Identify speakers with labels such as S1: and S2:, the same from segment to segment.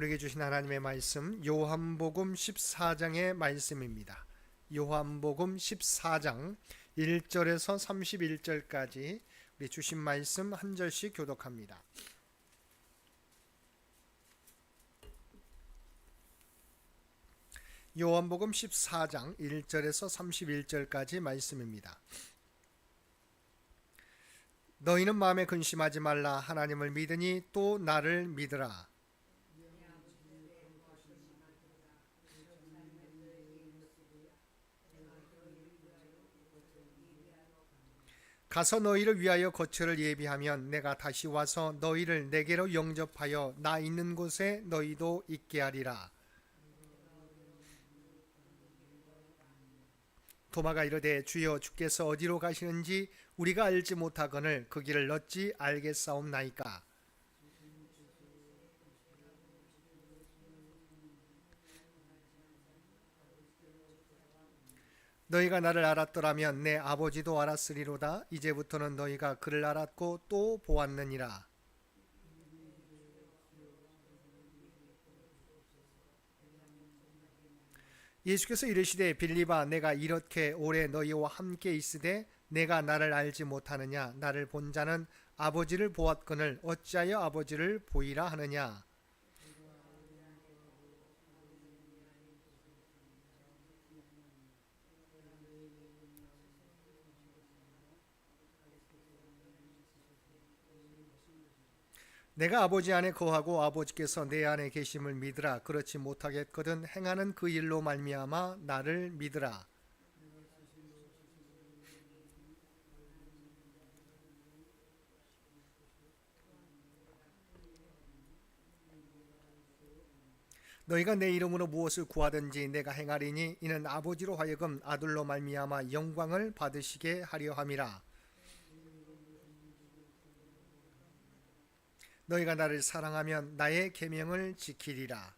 S1: 우리에게 주신 하나님의 말씀 요한복음 14장의 말씀입니다. 요한복음 14장 1절에서 31절까지 우리 주신 말씀 한 절씩 교독합니다. 요한복음 14장 1절에서 31절까지 말씀입니다. 너희는 마음에 근심하지 말라. 하나님을 믿으니 또 나를 믿으라. 가서 너희를 위하여 거처를 예비하면 내가 다시 와서 너희를 내게로 영접하여 나 있는 곳에 너희도 있게 하리라. 도마가 이르되 주여 주께서 어디로 가시는지 우리가 알지 못하거늘 그 길을 어찌 알겠사옵나이까. 너희가 나를 알았더라면 내 아버지도 알았으리로다. 이제부터는 너희가 그를 알았고 또 보았느니라. 예수께서 이르시되 빌립아 내가 이렇게 오래 너희와 함께 있으되 내가 나를 알지 못하느냐. 나를 본 자는 아버지를 보았거늘 어찌하여 아버지를 보이라 하느냐. 내가 아버지 안에 거하고 아버지께서 내 안에 계심을 믿으라. 그렇지 못하겠거든 행하는 그 일로 말미암아 나를 믿으라. 너희가 내 이름으로 무엇을 구하든지 내가 행하리니 이는 아버지로 하여금 아들로 말미암아 영광을 받으시게 하려 함이라. 너희가 나를 사랑하면 나의 계명을 지키리라.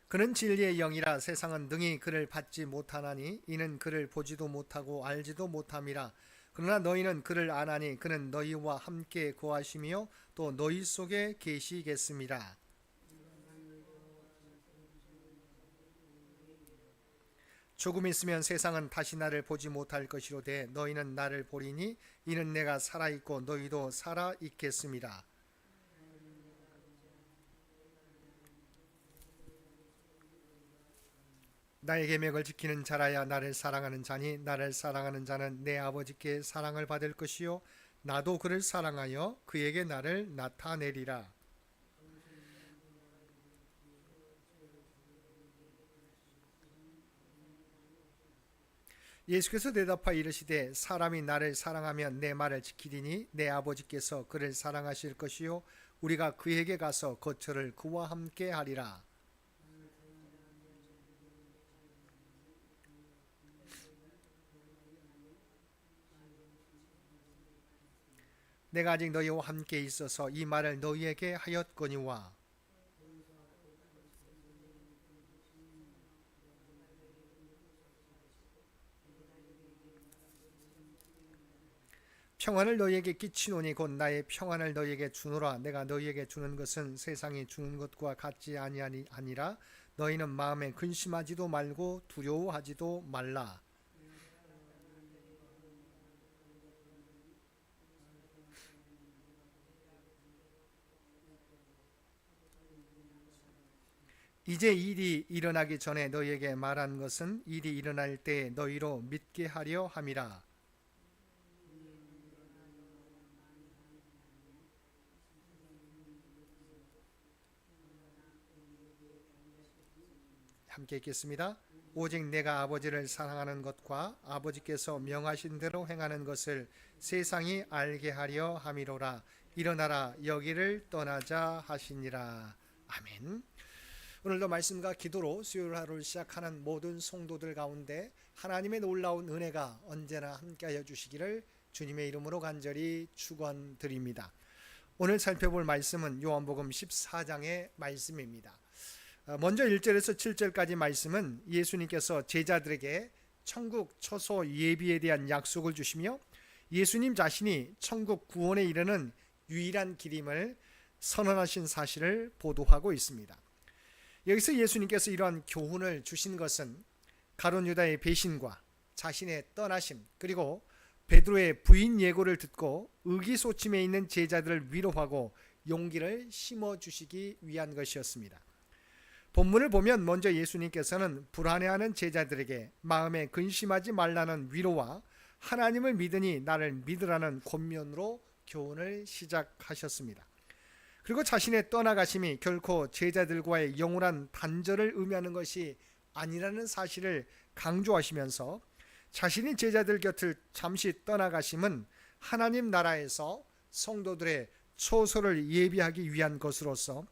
S1: 그는 진리의 영이라. 세상은 능히 그를 받지 못하나니 이는 그를 보지도 못하고 알지도 못함이라. 그러나 너희는 그를 아나니 그는 너희와 함께 거하시며 또 너희 속에 계시겠습니다. 조금 있으면 세상은 다시 나를 보지 못할 것이로되 너희는 나를 보리니 이는 내가 살아있고 너희도 살아있겠습니다. 나의 계명을 지키는 자라야 나를 사랑하는 자니 나를 사랑하는 자는 내 아버지께 사랑을 받을 것이요 나도 그를 사랑하여 그에게 나를 나타내리라. 예수께서 대답하여 이르시되 사람이 나를 사랑하면 내 말을 지키리니 내 아버지께서 그를 사랑하실 것이요 우리가 그에게 가서 거처를 그와 함께 하리라. 내가 아직 너희와 함께 있어서 이 말을 너희에게 하였거니와 평안을 너희에게 끼치노니 곧 나의 평안을 너희에게 주노라. 내가 너희에게 주는 것은 세상이 주는 것과 같지 아니라 너희는 마음에 근심하지도 말고 두려워하지도 말라. 이제 일이 일어나기 전에 너희에게 말한 것은 일이 일어날 때 너희로 믿게 하려 함이라. 함께 읽겠습니다. 오직 내가 아버지를 사랑하는 것과 아버지께서 명하신 대로 행하는 것을 세상이 알게 하려 함이로라. 일어나라 여기를 떠나자 하시니라. 아멘. 오늘도 말씀과 기도로 수요일 하루를 시작하는 모든 성도들 가운데 하나님의 놀라운 은혜가 언제나 함께하여 주시기를 주님의 이름으로 간절히 축원드립니다. 오늘 살펴볼 말씀은 요한복음 14장의 말씀입니다. 먼저 1절에서 7절까지 말씀은 예수님께서 제자들에게 천국 처소 예비에 대한 약속을 주시며 예수님 자신이 천국 구원에 이르는 유일한 길임을 선언하신 사실을 보도하고 있습니다. 여기서 예수님께서 이러한 교훈을 주신 것은 가룟 유다의 배신과 자신의 떠나심, 그리고 베드로의 부인 예고를 듣고 의기소침해 있는 제자들을 위로하고 용기를 심어주시기 위한 것이었습니다. 본문을 보면 먼저 예수님께서는 불안해하는 제자들에게 마음에 근심하지 말라는 위로와 하나님을 믿으니 나를 믿으라는 권면으로 교훈을 시작하셨습니다. 그리고 자신의 떠나가심이 결코 제자들과의 영원한 단절을 의미하는 것이 아니라는 사실을 강조하시면서 자신이 제자들 곁을 잠시 떠나가심은 하나님 나라에서 성도들의 초소를 예비하기 위한 것으로서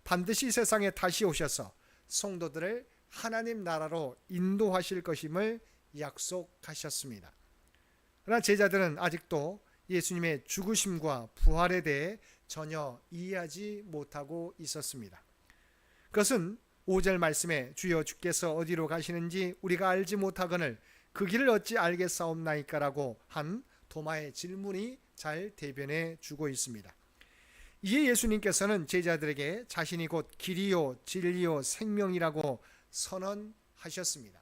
S1: 반드시 세상에 다시 오셔서 성도들을 하나님 나라로 인도하실 것임을 약속하셨습니다. 그러나 제자들은 아직도 예수님의 죽으심과 부활에 대해 전혀 이해하지 못하고 있었습니다. 그것은 5절 말씀에 주여 주께서 어디로 가시는지 우리가 알지 못하거늘 그 길을 어찌 알겠사옵나이까라고 한 도마의 질문이 잘 대변해 주고 있습니다. 이에 예수님께서는 제자들에게 자신이 곧 길이요 진리요 생명이라고 선언하셨습니다.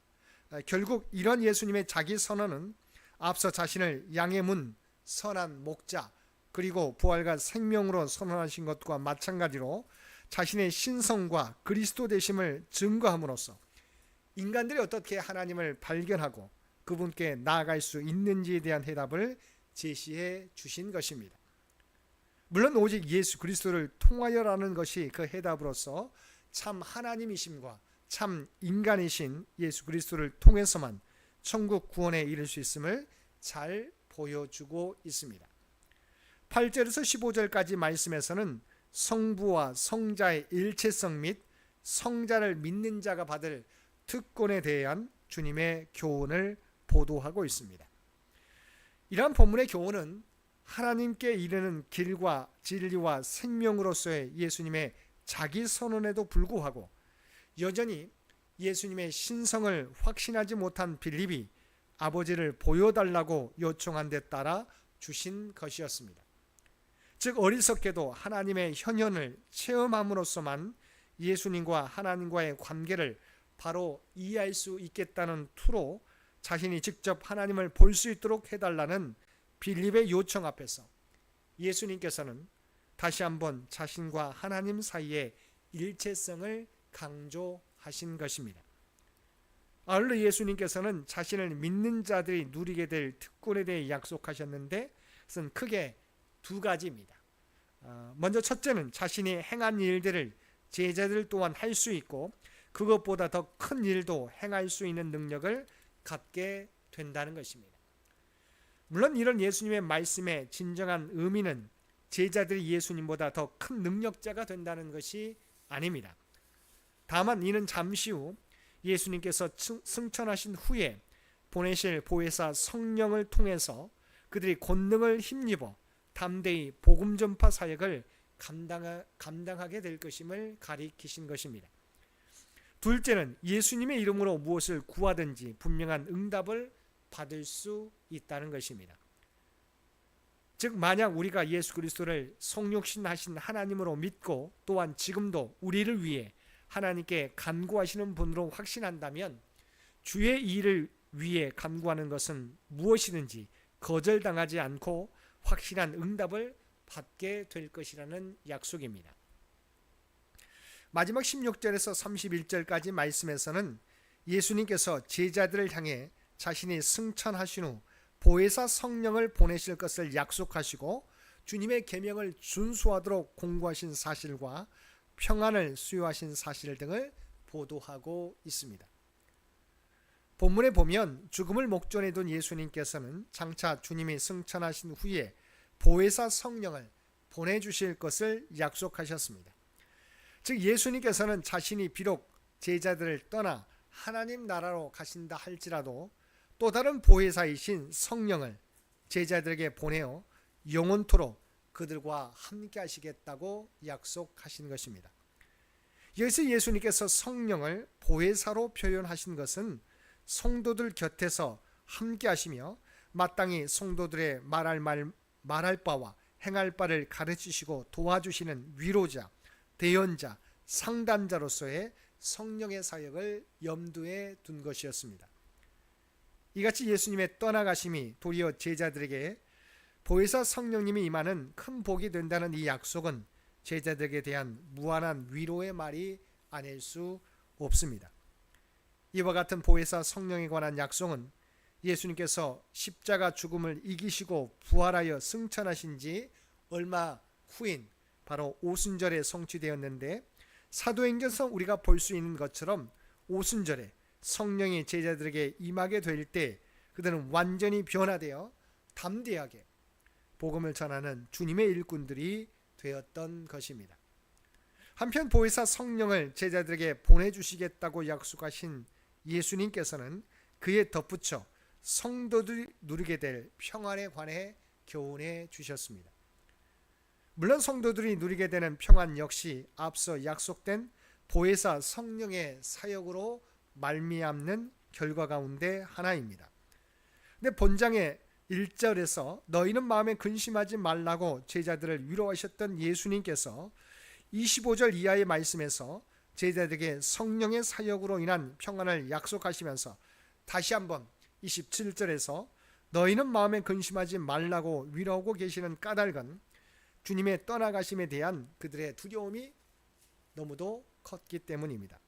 S1: 결국 이런 예수님의 자기 선언은 앞서 자신을 양의 문, 선한 목자, 그리고 부활과 생명으로 선언하신 것과 마찬가지로 자신의 신성과 그리스도 되심을 증거함으로써 인간들이 어떻게 하나님을 발견하고 그분께 나아갈 수 있는지에 대한 해답을 제시해 주신 것입니다. 물론 오직 예수 그리스도를 통하여라는 것이 그 해답으로서 참 하나님이심과 참 인간이신 예수 그리스도를 통해서만 천국 구원에 이를 수 있음을 잘 보여주고 있습니다. 8절에서 15절까지 말씀에서는 성부와 성자의 일체성 및 성자를 믿는 자가 받을 특권에 대한 주님의 교훈을 보도하고 있습니다. 이러한 본문의 교훈은 하나님께 이르는 길과 진리와 생명으로서의 예수님의 자기 선언에도 불구하고 여전히 예수님의 신성을 확신하지 못한 빌립이 아버지를 보여달라고 요청한 데 따라 주신 것이었습니다. 즉 어리석게도 하나님의 현현을 체험함으로써만 예수님과 하나님과의 관계를 바로 이해할 수 있겠다는 투로 자신이 직접 하나님을 볼 수 있도록 해달라는 빌립의 요청 앞에서 예수님께서는 다시 한번 자신과 하나님 사이의 일체성을 강조하신 것입니다. 아울러 예수님께서는 자신을 믿는 자들이 누리게 될 특권에 대해 약속하셨는데 그것은 크게 두 가지입니다. 먼저 첫째는 자신이 행한 일들을 제자들 또한 할 수 있고 그것보다 더 큰 일도 행할 수 있는 능력을 갖게 된다는 것입니다. 물론 이런 예수님의 말씀의 진정한 의미는 제자들이 예수님보다 더 큰 능력자가 된다는 것이 아닙니다. 다만 이는 잠시 후 예수님께서 승천하신 후에 보내실 보혜사 성령을 통해서 그들이 권능을 힘입어 담대히 복음 전파 사역을 감당하게 될 것임을 가리키신 것입니다. 둘째는 예수님의 이름으로 무엇을 구하든지 분명한 응답을 받을 수 있다는 것입니다. 즉 만약 우리가 예수 그리스도를 성육신하신 하나님으로 믿고 또한 지금도 우리를 위해 하나님께 간구하시는 분으로 확신한다면 주의 일을 위해 간구하는 것은 무엇이든지 거절당하지 않고 확실한 응답을 받게 될 것이라는 약속입니다. 마지막 16절에서 31절까지 말씀에서는 예수님께서 제자들을 향해 자신이 승천하신 후 보혜사 성령을 보내실 것을 약속하시고 주님의 계명을 준수하도록 공고하신 사실과 평안을 수여하신 사실 등을 보도하고 있습니다. 본문에 보면 죽음을 목전에 둔 예수님께서는 장차 주님이 승천하신 후에 보혜사 성령을 보내주실 것을 약속하셨습니다. 즉 예수님께서는 자신이 비록 제자들을 떠나 하나님 나라로 가신다 할지라도 또 다른 보혜사이신 성령을 제자들에게 보내어 영원토록 그들과 함께 하시겠다고 약속하신 것입니다. 여기서 예수님께서 성령을 보혜사로 표현하신 것은 성도들 곁에서 함께 하시며 마땅히 성도들의 말할 바와 행할 바를 가르치시고 도와주시는 위로자, 대언자, 상담자로서의 성령의 사역을 염두에 둔 것이었습니다. 이같이 예수님의 떠나가심이 도리어 제자들에게 보혜사 성령님이 임하는 큰 복이 된다는 이 약속은 제자들에게 대한 무한한 위로의 말이 아닐 수 없습니다. 이와 같은 보혜사 성령에 관한 약속은 예수님께서 십자가 죽음을 이기시고 부활하여 승천하신 지 얼마 후인 바로 오순절에 성취되었는데, 사도행전에서 우리가 볼 수 있는 것처럼 오순절에 성령이 제자들에게 임하게 될 때 그들은 완전히 변화되어 담대하게 복음을 전하는 주님의 일꾼들이 되었던 것입니다. 한편 보혜사 성령을 제자들에게 보내주시겠다고 약속하신 예수님께서는 그에 덧붙여 성도들이 누리게 될 평안에 관해 교훈해 주셨습니다. 물론 성도들이 누리게 되는 평안 역시 앞서 약속된 보혜사 성령의 사역으로 말미암는 결과 가운데 하나입니다. 근데 본장의 1절에서 너희는 마음에 근심하지 말라고 제자들을 위로하셨던 예수님께서 25절 이하의 말씀에서 제자들에게 성령의 사역으로 인한 평안을 약속하시면서 다시 한번 27절에서 너희는 마음에 근심하지 말라고 위로하고 계시는 까닭은 주님의 떠나가심에 대한 그들의 두려움이 너무도 컸기 때문입니다.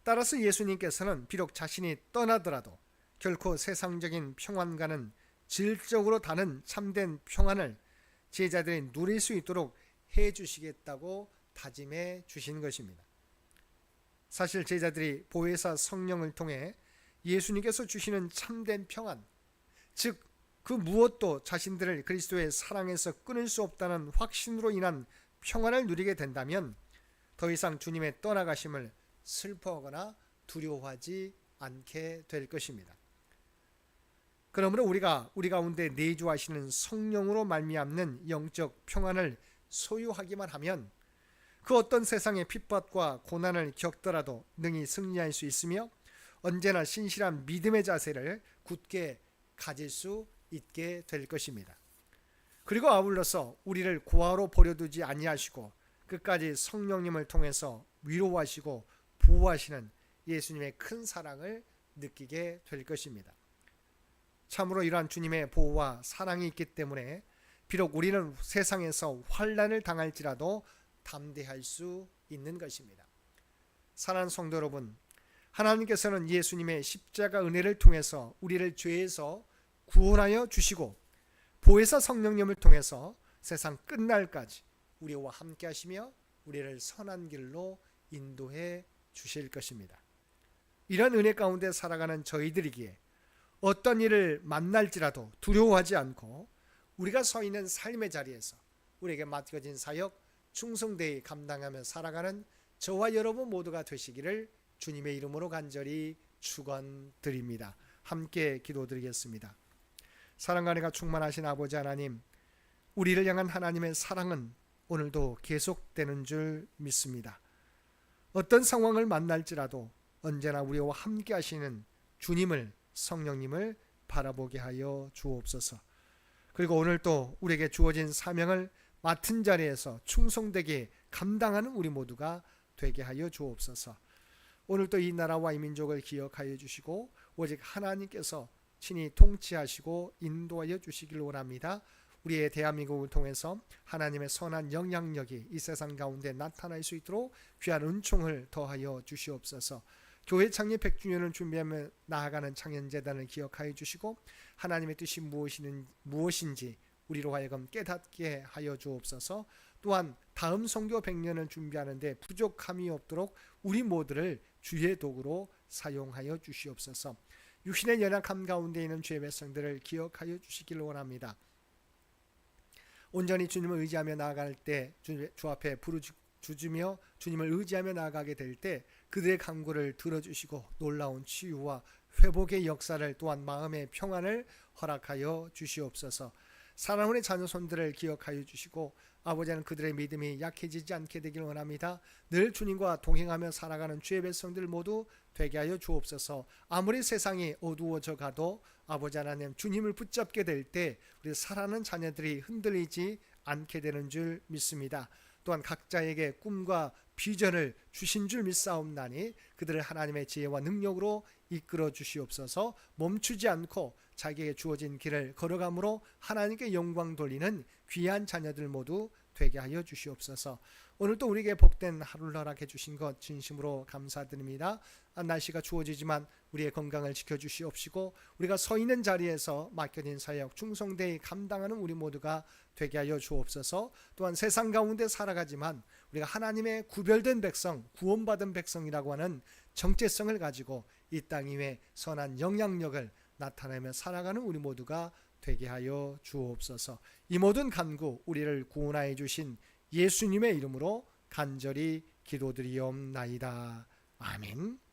S1: 따라서 예수님께서는 비록 자신이 떠나더라도 결코 세상적인 평안과는 질적으로 다른 참된 평안을 제자들이 누릴 수 있도록 해주시겠다고 다짐해 주신 것입니다. 사실 제자들이 보혜사 성령을 통해 예수님께서 주시는 참된 평안, 즉 그 무엇도 자신들을 그리스도의 사랑에서 끊을 수 없다는 확신으로 인한 평안을 누리게 된다면 더 이상 주님의 떠나가심을 슬퍼하거나 두려워하지 않게 될 것입니다. 그러므로 우리가 우리 가운데 내주하시는 성령으로 말미암는 영적 평안을 소유하기만 하면 그 어떤 세상의 핍박과 고난을 겪더라도 능히 승리할 수 있으며 언제나 신실한 믿음의 자세를 굳게 가질 수 있게 될 것입니다. 그리고 아울러서 우리를 고아로 버려두지 아니하시고 끝까지 성령님을 통해서 위로하시고 보호하시는 예수님의 큰 사랑을 느끼게 될 것입니다. 참으로 이러한 주님의 보호와 사랑이 있기 때문에 비록 우리는 세상에서 환난을 당할지라도 담대할 수 있는 것입니다. 사랑하는 성도 여러분, 하나님께서는 예수님의 십자가 은혜를 통해서 우리를 죄에서 구원하여 주시고 보혜사 성령님을 통해서 세상 끝날까지 우리와 함께 하시며 우리를 선한 길로 인도해 주실 것입니다. 이런 은혜 가운데 살아가는 저희들이기에 어떤 일을 만날지라도 두려워하지 않고 우리가 서 있는 삶의 자리에서 우리에게 맡겨진 사역 충성되이 감당하며 살아가는 저와 여러분 모두가 되시기를 주님의 이름으로 간절히 축원드립니다. 함께 기도드리겠습니다. 사랑과 은혜가 충만하신 아버지 하나님, 우리를 향한 하나님의 사랑은 오늘도 계속되는 줄 믿습니다. 어떤 상황을 만날지라도 언제나 우리와 함께 하시는 주님을, 성령님을 바라보게 하여 주옵소서. 그리고 오늘 또 우리에게 주어진 사명을 맡은 자리에서 충성되게 감당하는 우리 모두가 되게 하여 주옵소서. 오늘 또 이 나라와 이 민족을 기억하여 주시고 오직 하나님께서 친히 통치하시고 인도하여 주시길 원합니다. 우리의 대한민국을 통해서 하나님의 선한 영향력이 이 세상 가운데 나타날 수 있도록 귀한 은총을 더하여 주시옵소서. 교회 창립 100주년을 준비하며 나아가는 창현재단을 기억하여 주시고 하나님의 뜻이 무엇인지 우리로 하여금 깨닫게 하여 주옵소서. 또한 다음 선교 100년을 준비하는데 부족함이 없도록 우리 모두를 주의 도구로 사용하여 주시옵소서. 육신의 연약함 가운데 있는 주의 백성들을 기억하여 주시기를 원합니다. 온전히 주님을 의지하며 나아갈 때 주 앞에 부르짖으며 주님을 의지하며 나아가게 될 때 그들의 간구를 들어주시고 놀라운 치유와 회복의 역사를 또한 마음의 평안을 허락하여 주시옵소서. 사랑하는 자녀 손들을 기억하여 주시고 아버지는 그들의 믿음이 약해지지 않게 되길 원합니다. 늘 주님과 동행하며 살아가는 주의 백성들 모두 되게 하여 주옵소서. 아무리 세상이 어두워져 가도 아버지 하나님 주님을 붙잡게 될 때 우리 사랑하는 자녀들이 흔들리지 않게 되는 줄 믿습니다. 또한 각자에게 꿈과 비전을 주신 줄 믿사옵나니 그들을 하나님의 지혜와 능력으로 이끌어 주시옵소서. 멈추지 않고 자기에게 주어진 길을 걸어감으로 하나님께 영광 돌리는 귀한 자녀들 모두 되게 하여 주시옵소서. 오늘도 우리에게 복된 하루를 허락해 주신 것 진심으로 감사드립니다. 날씨가 추워지지만 우리의 건강을 지켜주시옵시고 우리가 서 있는 자리에서 맡겨진 사역 충성되이 감당하는 우리 모두가 되게 하여 주옵소서. 또한 세상 가운데 살아가지만 우리가 하나님의 구별된 백성, 구원받은 백성이라고 하는 정체성을 가지고 이 땅 위에 선한 영향력을 나타내며 살아가는 우리 모두가 되게 하여 주옵소서. 이 모든 간구 우리를 구원하여 주신 예수님의 이름으로 간절히 기도드리옵나이다. 아멘.